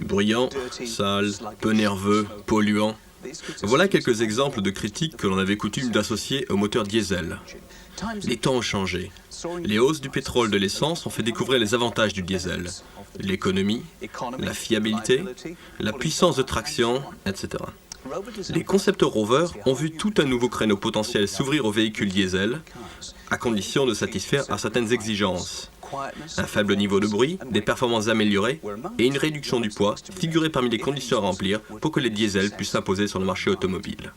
Bruyant, sale, peu nerveux, polluant. Voilà quelques exemples de critiques que l'on avait coutume d'associer au moteur diesel. Les temps ont changé. Les hausses du pétrole de l'essence ont fait découvrir les avantages du diesel. L'économie, la fiabilité, la puissance de traction, etc. Les concepteurs rovers ont vu tout un nouveau créneau potentiel s'ouvrir aux véhicules diesel, à condition de satisfaire à certaines exigences. Un faible niveau de bruit, des performances améliorées et une réduction du poids figuraient parmi les conditions à remplir pour que les diesels puissent s'imposer sur le marché automobile.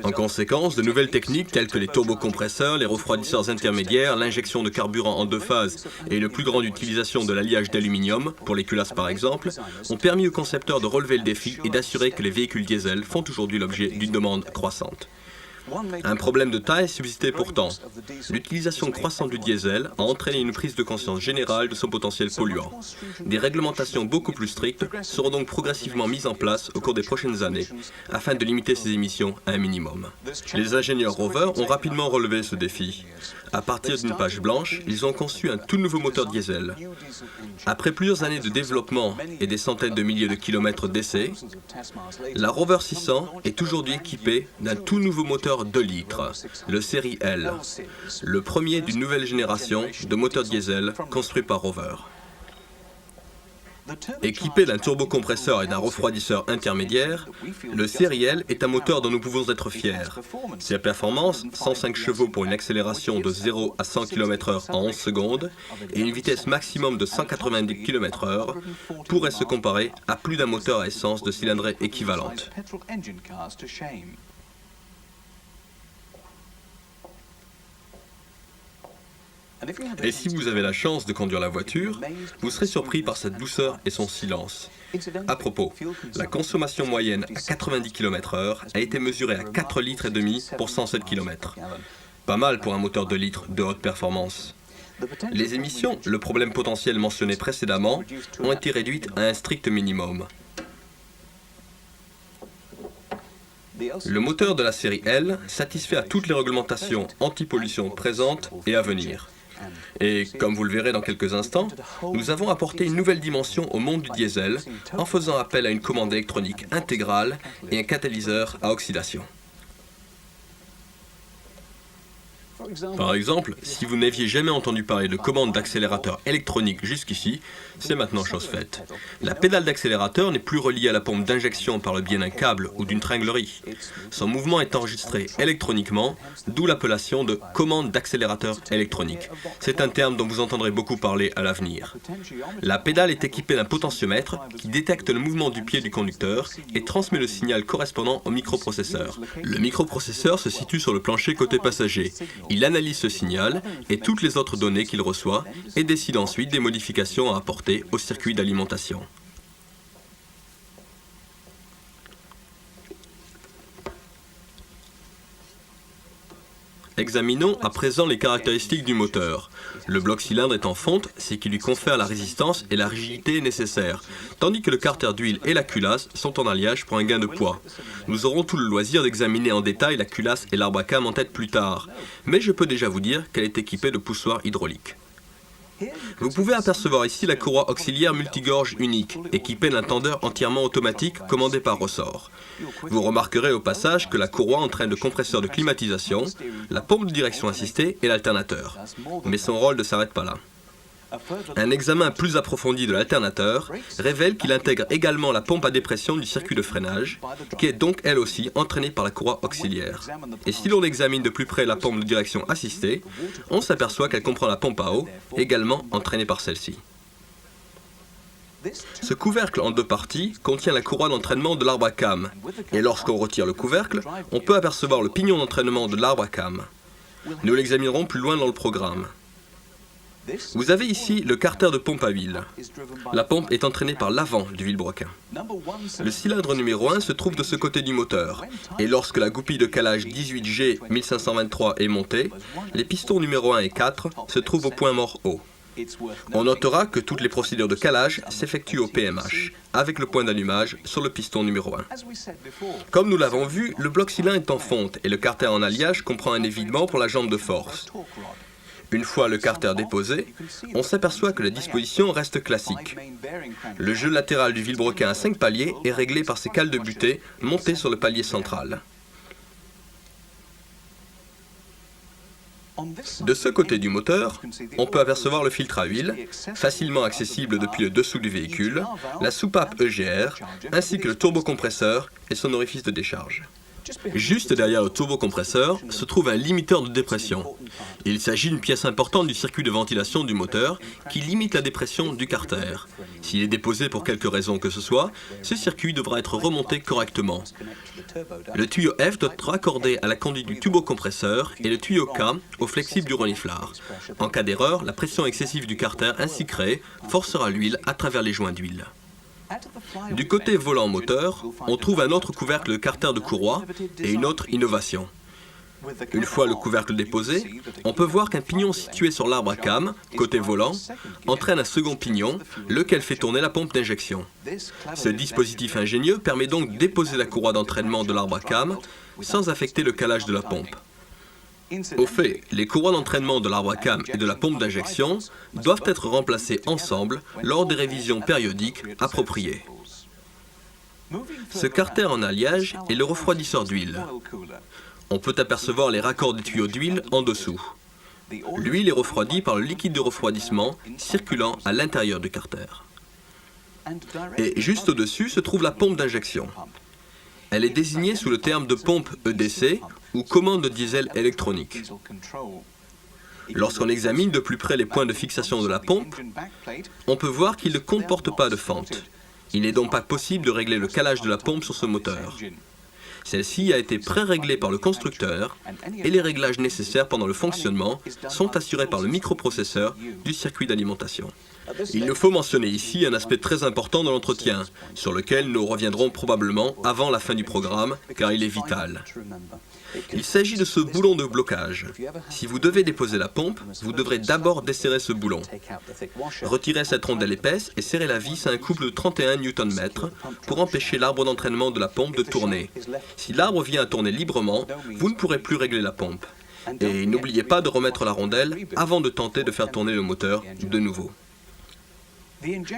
En conséquence, de nouvelles techniques telles que les turbocompresseurs, les refroidisseurs intermédiaires, l'injection de carburant en deux phases et une plus grande utilisation de l'alliage d'aluminium, pour les culasses par exemple, ont permis aux concepteurs de relever le défi et d'assurer que les véhicules diesel font aujourd'hui l'objet d'une demande croissante. Un problème de taille subsistait pourtant. L'utilisation croissante du diesel a entraîné une prise de conscience générale de son potentiel polluant. Des réglementations beaucoup plus strictes seront donc progressivement mises en place au cours des prochaines années afin de limiter ces émissions à un minimum. Les ingénieurs Rover ont rapidement relevé ce défi. À partir d'une page blanche, ils ont conçu un tout nouveau moteur diesel. Après plusieurs années de développement et des centaines de milliers de kilomètres d'essais, la Rover 600 est aujourd'hui équipée d'un tout nouveau moteur 2 litres, le Série L, le premier d'une nouvelle génération de moteurs diesel construits par Rover. Équipé d'un turbocompresseur et d'un refroidisseur intermédiaire, le Série L est un moteur dont nous pouvons être fiers. Ses performances, 105 chevaux pour une accélération de 0 à 100 km/h en 11 secondes et une vitesse maximum de 190 km/h, pourraient se comparer à plus d'un moteur à essence de cylindrée équivalente. Et si vous avez la chance de conduire la voiture, vous serez surpris par sa douceur et son silence. À propos, la consommation moyenne à 90 km/h a été mesurée à 4,5 litres pour 107 km. Pas mal pour un moteur 2 litres de haute performance. Les émissions, le problème potentiel mentionné précédemment, ont été réduites à un strict minimum. Le moteur de la série L satisfait à toutes les réglementations anti-pollution présentes et à venir. Et, comme vous le verrez dans quelques instants, nous avons apporté une nouvelle dimension au monde du diesel en faisant appel à une commande électronique intégrale et un catalyseur à oxydation. Par exemple, si vous n'aviez jamais entendu parler de commande d'accélérateur électronique jusqu'ici, c'est maintenant chose faite. La pédale d'accélérateur n'est plus reliée à la pompe d'injection par le biais d'un câble ou d'une tringlerie. Son mouvement est enregistré électroniquement, d'où l'appellation de commande d'accélérateur électronique. C'est un terme dont vous entendrez beaucoup parler à l'avenir. La pédale est équipée d'un potentiomètre qui détecte le mouvement du pied du conducteur et transmet le signal correspondant au microprocesseur. Le microprocesseur se situe sur le plancher côté passager. Il analyse ce signal et toutes les autres données qu'il reçoit et décide ensuite des modifications à apporter au circuit d'alimentation. Examinons à présent les caractéristiques du moteur. Le bloc-cylindre est en fonte, ce qui lui confère la résistance et la rigidité nécessaires, tandis que le carter d'huile et la culasse sont en alliage pour un gain de poids. Nous aurons tout le loisir d'examiner en détail la culasse et l'arbre à cam en tête plus tard, mais je peux déjà vous dire qu'elle est équipée de poussoirs hydrauliques. Vous pouvez apercevoir ici la courroie auxiliaire multigorge unique, équipée d'un tendeur entièrement automatique commandé par ressort. Vous remarquerez au passage que la courroie entraîne le compresseur de climatisation, la pompe de direction assistée et l'alternateur. Mais son rôle ne s'arrête pas là. Un examen plus approfondi de l'alternateur révèle qu'il intègre également la pompe à dépression du circuit de freinage, qui est donc elle aussi entraînée par la courroie auxiliaire. Et si l'on examine de plus près la pompe de direction assistée, on s'aperçoit qu'elle comprend la pompe à eau, également entraînée par celle-ci. Ce couvercle en deux parties contient la courroie d'entraînement de l'arbre à cam, et lorsqu'on retire le couvercle, on peut apercevoir le pignon d'entraînement de l'arbre à cam. Nous l'examinerons plus loin dans le programme. Vous avez ici le carter de pompe à huile. La pompe est entraînée par l'avant du vilebrequin. Le cylindre numéro 1 se trouve de ce côté du moteur, et lorsque la goupille de calage 18G 1523 est montée, les pistons numéro 1 et 4 se trouvent au point mort haut. On notera que toutes les procédures de calage s'effectuent au PMH, avec le point d'allumage sur le piston numéro 1. Comme nous l'avons vu, le bloc cylindre est en fonte et le carter en alliage comprend un évidement pour la jambe de force. Une fois le carter déposé, on s'aperçoit que la disposition reste classique. Le jeu latéral du vilebrequin à 5 paliers est réglé par ces cales de butée montées sur le palier central. De ce côté du moteur, on peut apercevoir le filtre à huile, facilement accessible depuis le dessous du véhicule, la soupape EGR, ainsi que le turbocompresseur et son orifice de décharge. Juste derrière le turbocompresseur se trouve un limiteur de dépression. Il s'agit d'une pièce importante du circuit de ventilation du moteur qui limite la dépression du carter. S'il est déposé pour quelque raison que ce soit, ce circuit devra être remonté correctement. Le tuyau F doit être raccordé à la conduite du turbocompresseur et le tuyau K au flexible du reniflard. En cas d'erreur, la pression excessive du carter ainsi créée forcera l'huile à travers les joints d'huile. Du côté volant-moteur, on trouve un autre couvercle de carter de courroie et une autre innovation. Une fois le couvercle déposé, on peut voir qu'un pignon situé sur l'arbre à cam, côté volant, entraîne un second pignon, lequel fait tourner la pompe d'injection. Ce dispositif ingénieux permet donc de déposer la courroie d'entraînement de l'arbre à cam sans affecter le calage de la pompe. Au fait, les courroies d'entraînement de l'arbre à cam et de la pompe d'injection doivent être remplacées ensemble lors des révisions périodiques appropriées. Ce carter en alliage est le refroidisseur d'huile. On peut apercevoir les raccords des tuyaux d'huile en dessous. L'huile est refroidie par le liquide de refroidissement circulant à l'intérieur du carter. Et juste au-dessus se trouve la pompe d'injection. Elle est désignée sous le terme de pompe EDC ou commande de diesel électronique. Lorsqu'on examine de plus près les points de fixation de la pompe, on peut voir qu'il ne comporte pas de fente. Il n'est donc pas possible de régler le calage de la pompe sur ce moteur. Celle-ci a été pré-réglée par le constructeur et les réglages nécessaires pendant le fonctionnement sont assurés par le microprocesseur du circuit d'alimentation. Il nous faut mentionner ici un aspect très important de l'entretien, sur lequel nous reviendrons probablement avant la fin du programme, car il est vital. Il s'agit de ce boulon de blocage. Si vous devez déposer la pompe, vous devrez d'abord desserrer ce boulon. Retirez cette rondelle épaisse et serrez la vis à un couple de 31 Nm pour empêcher l'arbre d'entraînement de la pompe de tourner. Si l'arbre vient à tourner librement, vous ne pourrez plus régler la pompe. Et n'oubliez pas de remettre la rondelle avant de tenter de faire tourner le moteur de nouveau.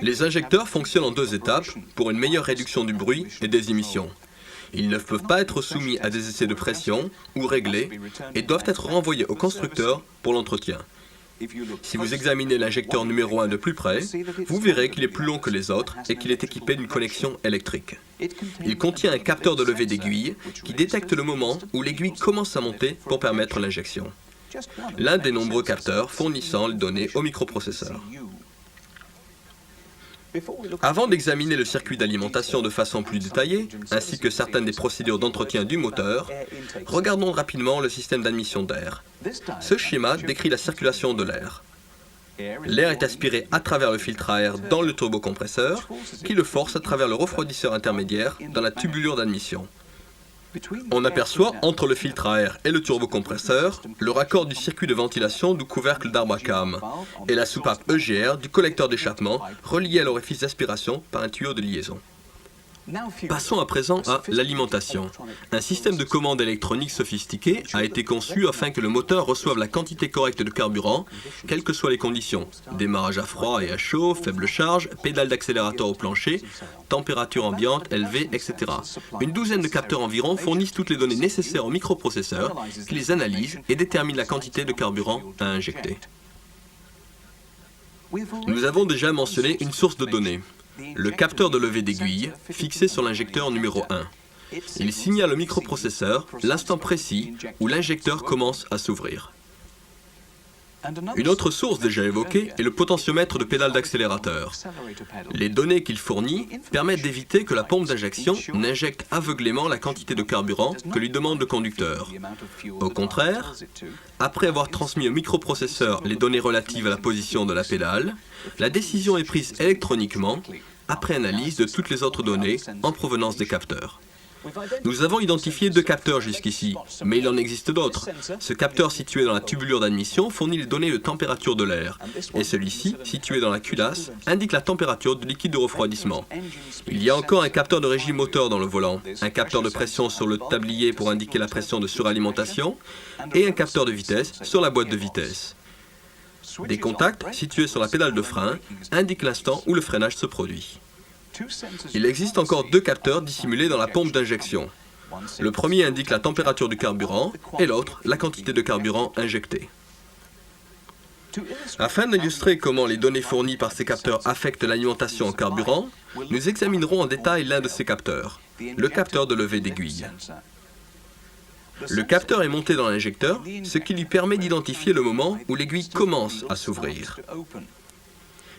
Les injecteurs fonctionnent en 2 étapes pour une meilleure réduction du bruit et des émissions. Ils ne peuvent pas être soumis à des essais de pression ou réglés et doivent être renvoyés au constructeur pour l'entretien. Si vous examinez l'injecteur numéro 1 de plus près, vous verrez qu'il est plus long que les autres et qu'il est équipé d'une connexion électrique. Il contient un capteur de levée d'aiguille qui détecte le moment où l'aiguille commence à monter pour permettre l'injection. L'un des nombreux capteurs fournissant les données au microprocesseur. Avant d'examiner le circuit d'alimentation de façon plus détaillée, ainsi que certaines des procédures d'entretien du moteur, regardons rapidement le système d'admission d'air. Ce schéma décrit la circulation de l'air. L'air est aspiré à travers le filtre à air dans le turbocompresseur, qui le force à travers le refroidisseur intermédiaire dans la tubulure d'admission. On aperçoit entre le filtre à air et le turbocompresseur le raccord du circuit de ventilation du couvercle d'arbre à cam et la soupape EGR du collecteur d'échappement relié à l'orifice d'aspiration par un tuyau de liaison. Passons à présent à l'alimentation. Un système de commande électronique sophistiqué a été conçu afin que le moteur reçoive la quantité correcte de carburant, quelles que soient les conditions. Démarrage à froid et à chaud, faible charge, pédale d'accélérateur au plancher, température ambiante élevée, etc. Une douzaine de capteurs environ fournissent toutes les données nécessaires au microprocesseur qui les analyse et détermine la quantité de carburant à injecter. Nous avons déjà mentionné une source de données. Le capteur de levée d'aiguille, fixé sur l'injecteur numéro 1. Il signale au microprocesseur l'instant précis où l'injecteur commence à s'ouvrir. Une autre source déjà évoquée est le potentiomètre de pédale d'accélérateur. Les données qu'il fournit permettent d'éviter que la pompe d'injection n'injecte aveuglément la quantité de carburant que lui demande le conducteur. Au contraire, après avoir transmis au microprocesseur les données relatives à la position de la pédale, la décision est prise électroniquement après analyse de toutes les autres données en provenance des capteurs. Nous avons identifié 2 capteurs jusqu'ici, mais il en existe d'autres. Ce capteur situé dans la tubulure d'admission fournit les données de température de l'air, et celui-ci, situé dans la culasse, indique la température du liquide de refroidissement. Il y a encore un capteur de régime moteur dans le volant, un capteur de pression sur le tablier pour indiquer la pression de suralimentation, et un capteur de vitesse sur la boîte de vitesse. Des contacts situés sur la pédale de frein indiquent l'instant où le freinage se produit. Il existe encore deux capteurs dissimulés dans la pompe d'injection. Le premier indique la température du carburant et l'autre la quantité de carburant injectée. Afin d'illustrer comment les données fournies par ces capteurs affectent l'alimentation en carburant, nous examinerons en détail l'un de ces capteurs, le capteur de levée d'aiguille. Le capteur est monté dans l'injecteur, ce qui lui permet d'identifier le moment où l'aiguille commence à s'ouvrir.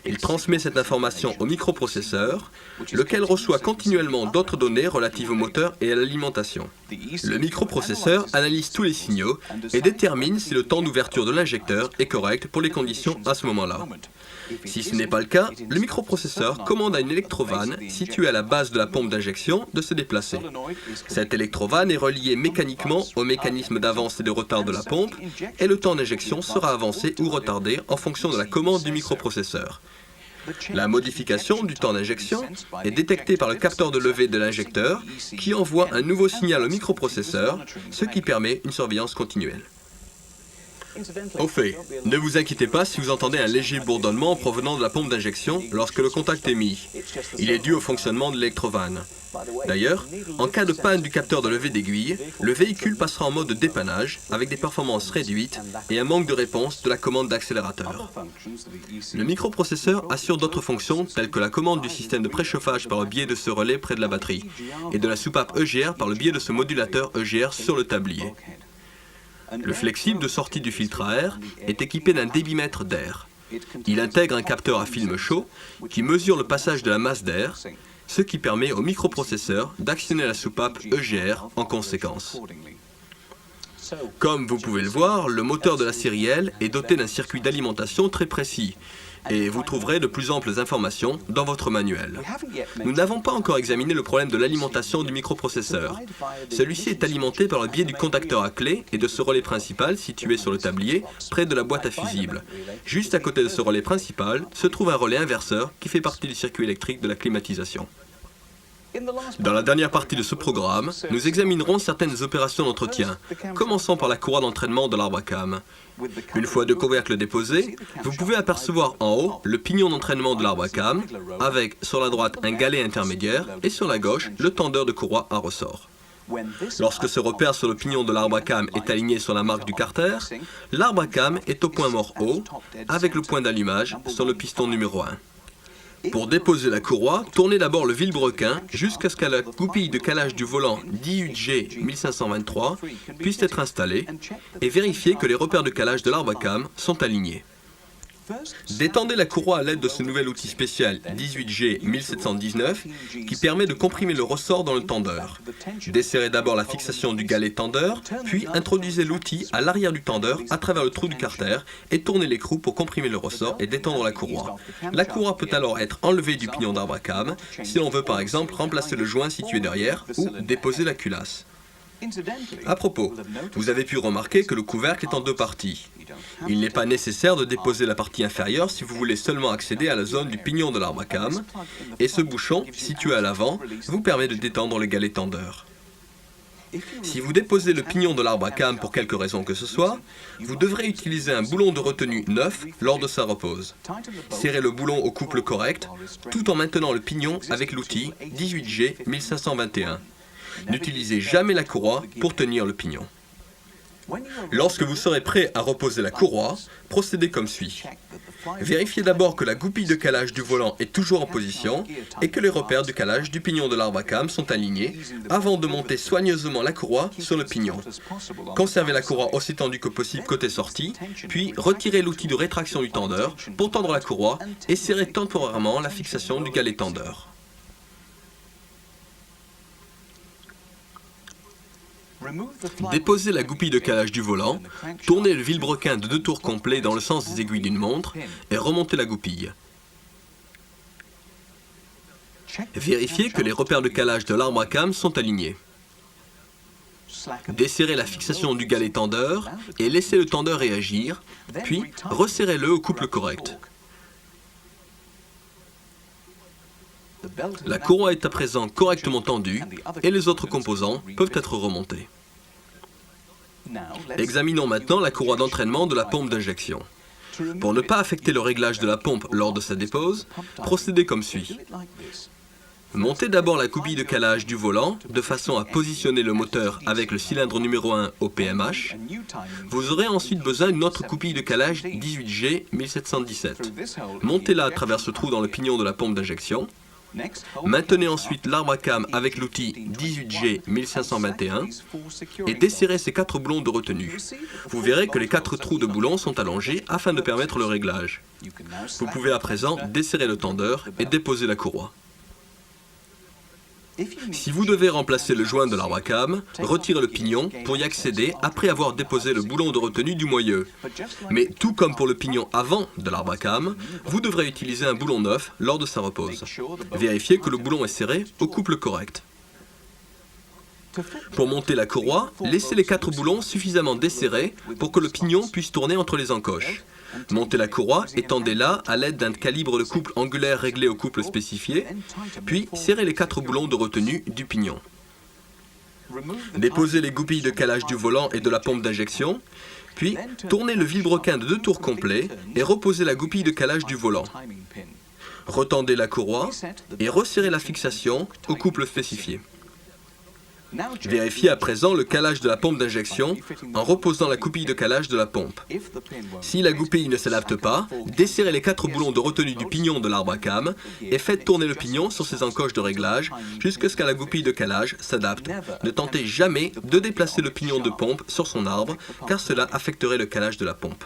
Il transmet cette information au microprocesseur, lequel reçoit continuellement d'autres données relatives au moteur et à l'alimentation. Le microprocesseur analyse tous les signaux et détermine si le temps d'ouverture de l'injecteur est correct pour les conditions à ce moment-là. Si ce n'est pas le cas, le microprocesseur commande à une électrovanne située à la base de la pompe d'injection de se déplacer. Cette électrovanne est reliée mécaniquement au mécanisme d'avance et de retard de la pompe et le temps d'injection sera avancé ou retardé en fonction de la commande du microprocesseur. La modification du temps d'injection est détectée par le capteur de levée de l'injecteur qui envoie un nouveau signal au microprocesseur, ce qui permet une surveillance continuelle. Au fait, ne vous inquiétez pas si vous entendez un léger bourdonnement provenant de la pompe d'injection lorsque le contact est mis. Il est dû au fonctionnement de l'électrovanne. D'ailleurs, en cas de panne du capteur de levée d'aiguille, le véhicule passera en mode de dépannage avec des performances réduites et un manque de réponse de la commande d'accélérateur. Le microprocesseur assure d'autres fonctions telles que la commande du système de préchauffage par le biais de ce relais près de la batterie et de la soupape EGR par le biais de ce modulateur EGR sur le tablier. Le flexible de sortie du filtre à air est équipé d'un débitmètre d'air. Il intègre un capteur à film chaud qui mesure le passage de la masse d'air, ce qui permet au microprocesseur d'actionner la soupape EGR en conséquence. Comme vous pouvez le voir, le moteur de la série L est doté d'un circuit d'alimentation très précis, et vous trouverez de plus amples informations dans votre manuel. Nous n'avons pas encore examiné le problème de l'alimentation du microprocesseur. Celui-ci est alimenté par le biais du contacteur à clé et de ce relais principal situé sur le tablier, près de la boîte à fusibles. Juste à côté de ce relais principal se trouve un relais inverseur qui fait partie du circuit électrique de la climatisation. Dans la dernière partie de ce programme, nous examinerons certaines opérations d'entretien, commençant par la courroie d'entraînement de l'arbre à cames. Une fois deux couvercles déposés, vous pouvez apercevoir en haut le pignon d'entraînement de l'arbre à cames, avec sur la droite un galet intermédiaire et sur la gauche le tendeur de courroie à ressort. Lorsque ce repère sur le pignon de l'arbre à cames est aligné sur la marque du carter, l'arbre à cames est au point mort haut, avec le point d'allumage sur le piston numéro 1. Pour déposer la courroie, tournez d'abord le vilebrequin jusqu'à ce que la goupille de calage du volant 18G 1523 puisse être installée et vérifiez que les repères de calage de l'arbre à cames sont alignés. Détendez la courroie à l'aide de ce nouvel outil spécial 18G 1719 qui permet de comprimer le ressort dans le tendeur. Desserrez d'abord la fixation du galet tendeur, puis introduisez l'outil à l'arrière du tendeur à travers le trou du carter et tournez l'écrou pour comprimer le ressort et détendre la courroie. La courroie peut alors être enlevée du pignon d'arbre à cames si l'on veut par exemple remplacer le joint situé derrière ou déposer la culasse. À propos, vous avez pu remarquer que le couvercle est en deux parties. Il n'est pas nécessaire de déposer la partie inférieure si vous voulez seulement accéder à la zone du pignon de l'arbre à cames, et ce bouchon, situé à l'avant, vous permet de détendre le galet tendeur. Si vous déposez le pignon de l'arbre à cames pour quelque raison que ce soit, vous devrez utiliser un boulon de retenue neuf lors de sa repose. Serrez le boulon au couple correct, tout en maintenant le pignon avec l'outil 18G 1521. N'utilisez jamais la courroie pour tenir le pignon. Lorsque vous serez prêt à reposer la courroie, procédez comme suit. Vérifiez d'abord que la goupille de calage du volant est toujours en position et que les repères de calage du pignon de l'arbre à cames sont alignés avant de monter soigneusement la courroie sur le pignon. Conservez la courroie aussi tendue que possible côté sortie, puis retirez l'outil de rétraction du tendeur pour tendre la courroie et serrez temporairement la fixation du galet tendeur. Déposez la goupille de calage du volant, tournez le vilebrequin de 2 tours complets dans le sens des aiguilles d'une montre et remontez la goupille. Vérifiez que les repères de calage de l'arbre à cames sont alignés. Desserrez la fixation du galet tendeur et laissez le tendeur réagir, puis resserrez-le au couple correct. La courroie est à présent correctement tendue et les autres composants peuvent être remontés. Examinons maintenant la courroie d'entraînement de la pompe d'injection. Pour ne pas affecter le réglage de la pompe lors de sa dépose, procédez comme suit. Montez d'abord la goupille de calage du volant de façon à positionner le moteur avec le cylindre numéro 1 au PMH. Vous aurez ensuite besoin d'une autre goupille de calage 18G 1717. Montez-la à travers ce trou dans le pignon de la pompe d'injection. Maintenez ensuite l'arbre à cam avec l'outil 18G 1521 et desserrez ces 4 boulons de retenue. Vous verrez que les 4 trous de boulons sont allongés afin de permettre le réglage. Vous pouvez à présent desserrer le tendeur et déposer la courroie. Si vous devez remplacer le joint de l'arbre à cam, retirez le pignon pour y accéder après avoir déposé le boulon de retenue du moyeu. Mais tout comme pour le pignon avant de l'arbre à cam, vous devrez utiliser un boulon neuf lors de sa repose. Vérifiez que le boulon est serré au couple correct. Pour monter la courroie, laissez les 4 boulons suffisamment desserrés pour que le pignon puisse tourner entre les encoches. Montez la courroie et tendez-la à l'aide d'un calibre de couple angulaire réglé au couple spécifié, puis serrez les 4 boulons de retenue du pignon. Déposez les goupilles de calage du volant et de la pompe d'injection, puis tournez le vilebrequin de 2 tours complets et reposez la goupille de calage du volant. Retendez la courroie et resserrez la fixation au couple spécifié. Vérifiez à présent le calage de la pompe d'injection en reposant la goupille de calage de la pompe. Si la goupille ne s'adapte pas, desserrez les 4 boulons de retenue du pignon de l'arbre à cam et faites tourner le pignon sur ses encoches de réglage jusqu'à ce que la goupille de calage s'adapte. Ne tentez jamais de déplacer le pignon de pompe sur son arbre car cela affecterait le calage de la pompe.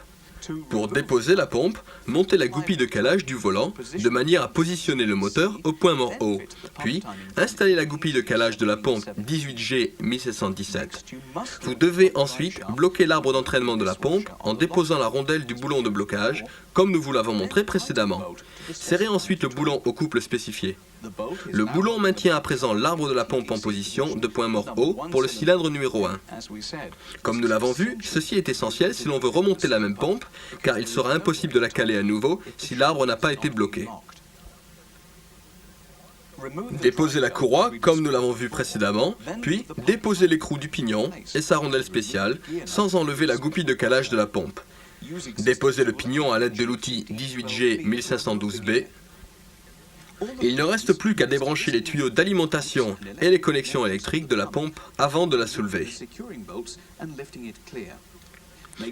Pour déposer la pompe, montez la goupille de calage du volant de manière à positionner le moteur au point mort haut. Puis, installez la goupille de calage de la pompe 18G 1717. Vous devez ensuite bloquer l'arbre d'entraînement de la pompe en déposant la rondelle du boulon de blocage, comme nous vous l'avons montré précédemment. Serrez ensuite le boulon au couple spécifié. Le boulon maintient à présent l'arbre de la pompe en position de point mort haut pour le cylindre numéro 1. Comme nous l'avons vu, ceci est essentiel si l'on veut remonter la même pompe, car il sera impossible de la caler à nouveau si l'arbre n'a pas été bloqué. Déposez la courroie, comme nous l'avons vu précédemment, puis déposez l'écrou du pignon et sa rondelle spéciale, sans enlever la goupille de calage de la pompe. Déposez le pignon à l'aide de l'outil 18G 1512B. Il ne reste plus qu'à débrancher les tuyaux d'alimentation et les connexions électriques de la pompe avant de la soulever.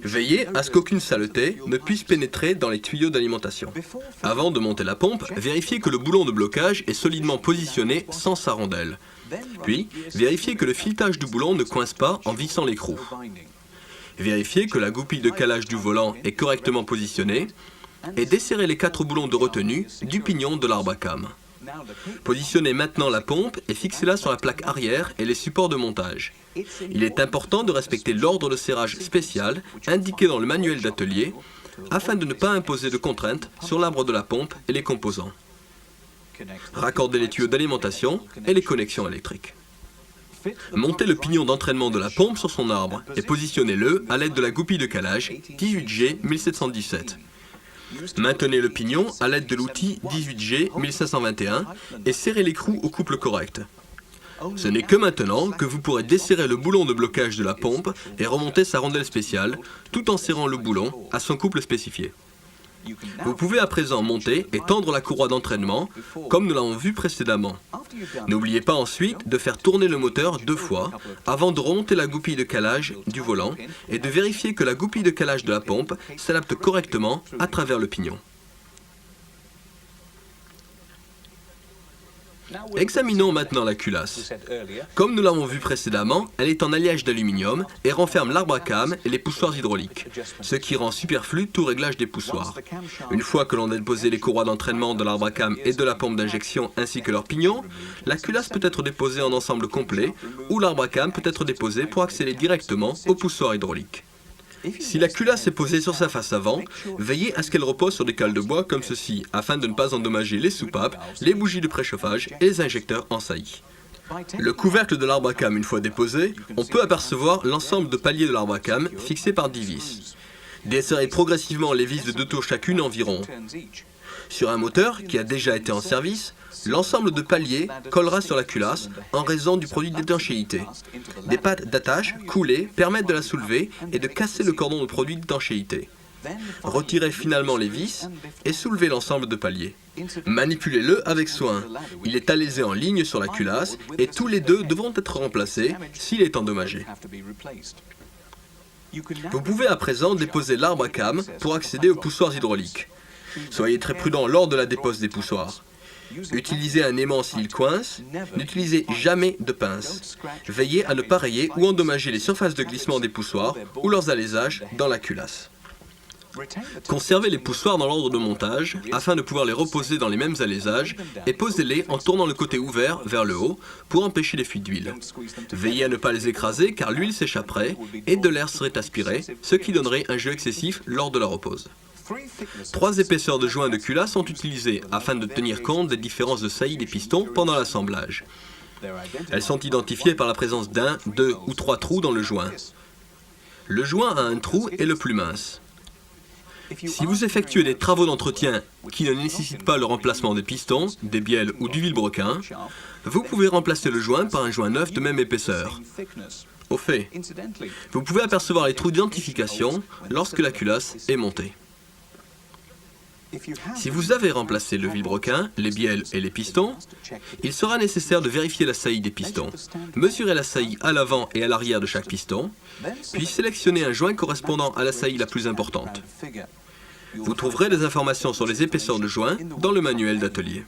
Veillez à ce qu'aucune saleté ne puisse pénétrer dans les tuyaux d'alimentation. Avant de monter la pompe, vérifiez que le boulon de blocage est solidement positionné sans sa rondelle. Puis, vérifiez que le filetage du boulon ne coince pas en vissant l'écrou. Vérifiez que la goupille de calage du volant est correctement positionnée et desserrez les 4 boulons de retenue du pignon de l'arbre à cam. Positionnez maintenant la pompe et fixez-la sur la plaque arrière et les supports de montage. Il est important de respecter l'ordre de serrage spécial indiqué dans le manuel d'atelier afin de ne pas imposer de contraintes sur l'arbre de la pompe et les composants. Raccordez les tuyaux d'alimentation et les connexions électriques. Montez le pignon d'entraînement de la pompe sur son arbre et positionnez-le à l'aide de la goupille de calage 18G 1717. Maintenez le pignon à l'aide de l'outil 18G 1521 et serrez l'écrou au couple correct. Ce n'est que maintenant que vous pourrez desserrer le boulon de blocage de la pompe et remonter sa rondelle spéciale tout en serrant le boulon à son couple spécifié. Vous pouvez à présent monter et tendre la courroie d'entraînement comme nous l'avons vu précédemment. N'oubliez pas ensuite de faire tourner le moteur 2 fois avant de remonter la goupille de calage du volant et de vérifier que la goupille de calage de la pompe s'adapte correctement à travers le pignon. Examinons maintenant la culasse. Comme nous l'avons vu précédemment, elle est en alliage d'aluminium et renferme l'arbre à cam et les poussoirs hydrauliques, ce qui rend superflu tout réglage des poussoirs. Une fois que l'on a déposé les courroies d'entraînement de l'arbre à cam et de la pompe d'injection ainsi que leurs pignons, la culasse peut être déposée en ensemble complet ou l'arbre à cam peut être déposé pour accéder directement aux poussoirs hydrauliques. Si la culasse est posée sur sa face avant, veillez à ce qu'elle repose sur des cales de bois comme ceci, afin de ne pas endommager les soupapes, les bougies de préchauffage et les injecteurs en saillie. Le couvercle de l'arbre à cam une fois déposé, on peut apercevoir l'ensemble de paliers de l'arbre à cam fixés par 10 vis. Desserrez progressivement les vis de 2 tours chacune environ. Sur un moteur qui a déjà été en service, l'ensemble de paliers collera sur la culasse en raison du produit d'étanchéité. Des pattes d'attache coulées permettent de la soulever et de casser le cordon de produit d'étanchéité. Retirez finalement les vis et soulevez l'ensemble de paliers. Manipulez-le avec soin. Il est alaisé en ligne sur la culasse et tous les deux devront être remplacés s'il est endommagé. Vous pouvez à présent déposer l'arbre à cames pour accéder aux poussoirs hydrauliques. Soyez très prudent lors de la dépose des poussoirs. Utilisez un aimant s'il coince, n'utilisez jamais de pince. Veillez à ne pas rayer ou endommager les surfaces de glissement des poussoirs ou leurs alaisages dans la culasse. Conservez les poussoirs dans l'ordre de montage afin de pouvoir les reposer dans les mêmes alaisages et posez-les en tournant le côté ouvert vers le haut pour empêcher les fuites d'huile. Veillez à ne pas les écraser car l'huile s'échapperait et de l'air serait aspiré, ce qui donnerait un jeu excessif lors de la repose. 3 épaisseurs de joints de culasse sont utilisées afin de tenir compte des différences de saillie des pistons pendant l'assemblage. Elles sont identifiées par la présence d'1, 2 ou 3 trous dans le joint. Le joint à un trou est le plus mince. Si vous effectuez des travaux d'entretien qui ne nécessitent pas le remplacement des pistons, des bielles ou du vilebrequin, vous pouvez remplacer le joint par un joint neuf de même épaisseur. Au fait, vous pouvez apercevoir les trous d'identification lorsque la culasse est montée. Si vous avez remplacé le vilebrequin, les bielles et les pistons, il sera nécessaire de vérifier la saillie des pistons. Mesurez la saillie à l'avant et à l'arrière de chaque piston, puis sélectionnez un joint correspondant à la saillie la plus importante. Vous trouverez des informations sur les épaisseurs de joints dans le manuel d'atelier.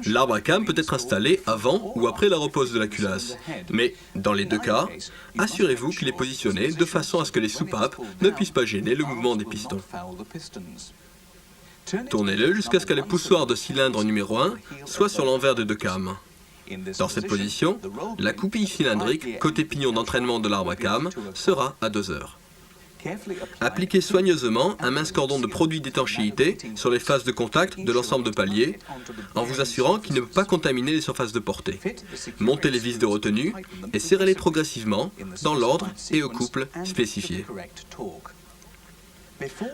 L'arbre à cames peut être installé avant ou après la repose de la culasse, mais dans les deux cas, assurez-vous qu'il est positionné de façon à ce que les soupapes ne puissent pas gêner le mouvement des pistons. Tournez-le jusqu'à ce que les poussoirs de cylindre numéro 1 soient sur l'envers des deux cames. Dans cette position, la coupille cylindrique côté pignon d'entraînement de l'arbre à cames sera à 2 heures. Appliquez soigneusement un mince cordon de produit d'étanchéité sur les faces de contact de l'ensemble de paliers, en vous assurant qu'il ne peut pas contaminer les surfaces de portée. Montez les vis de retenue et serrez-les progressivement dans l'ordre et au couple spécifié.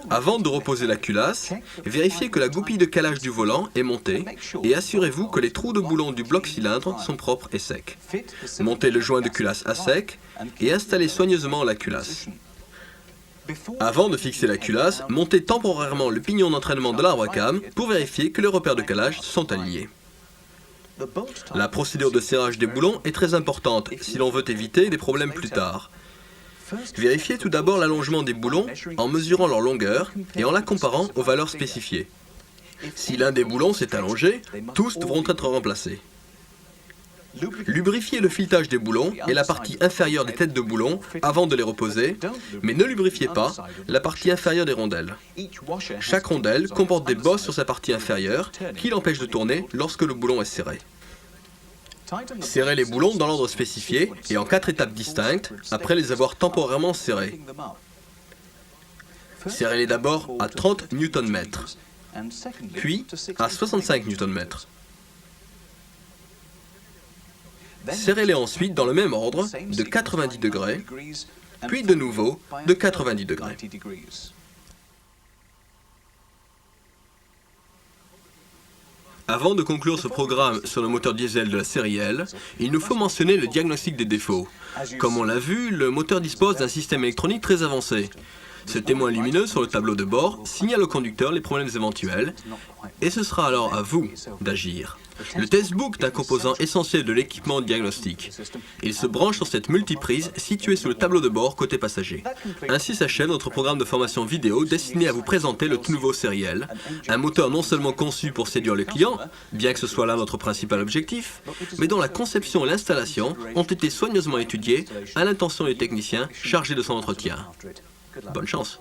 Avant de reposer la culasse, vérifiez que la goupille de calage du volant est montée et assurez-vous que les trous de boulon du bloc cylindre sont propres et secs. Montez le joint de culasse à sec et installez soigneusement la culasse. Avant de fixer la culasse, montez temporairement le pignon d'entraînement de l'arbre à cames pour vérifier que les repères de calage sont alignés. La procédure de serrage des boulons est très importante si l'on veut éviter des problèmes plus tard. Vérifiez tout d'abord l'allongement des boulons en mesurant leur longueur et en la comparant aux valeurs spécifiées. Si l'un des boulons s'est allongé, tous devront être remplacés. Lubrifiez le filetage des boulons et la partie inférieure des têtes de boulons avant de les reposer, mais ne lubrifiez pas la partie inférieure des rondelles. Chaque rondelle comporte des bosses sur sa partie inférieure qui l'empêchent de tourner lorsque le boulon est serré. Serrez les boulons dans l'ordre spécifié et en 4 étapes distinctes après les avoir temporairement serrés. Serrez-les d'abord à 30 Nm, puis à 65 Nm. Serrez-les ensuite dans le même ordre de 90 degrés, puis de nouveau de 90 degrés. Avant de conclure ce programme sur le moteur diesel de la série L, il nous faut mentionner le diagnostic des défauts. Comme on l'a vu, le moteur dispose d'un système électronique très avancé. Ce témoin lumineux sur le tableau de bord signale au conducteur les problèmes éventuels, et ce sera alors à vous d'agir. Le testbook est un composant essentiel de l'équipement diagnostique. Il se branche sur cette multiprise située sous le tableau de bord côté passager. Ainsi s'achève notre programme de formation vidéo destiné à vous présenter le tout nouveau série L, un moteur non seulement conçu pour séduire le client, bien que ce soit là notre principal objectif, mais dont la conception et l'installation ont été soigneusement étudiées à l'intention des techniciens chargés de son entretien. Bonne chance!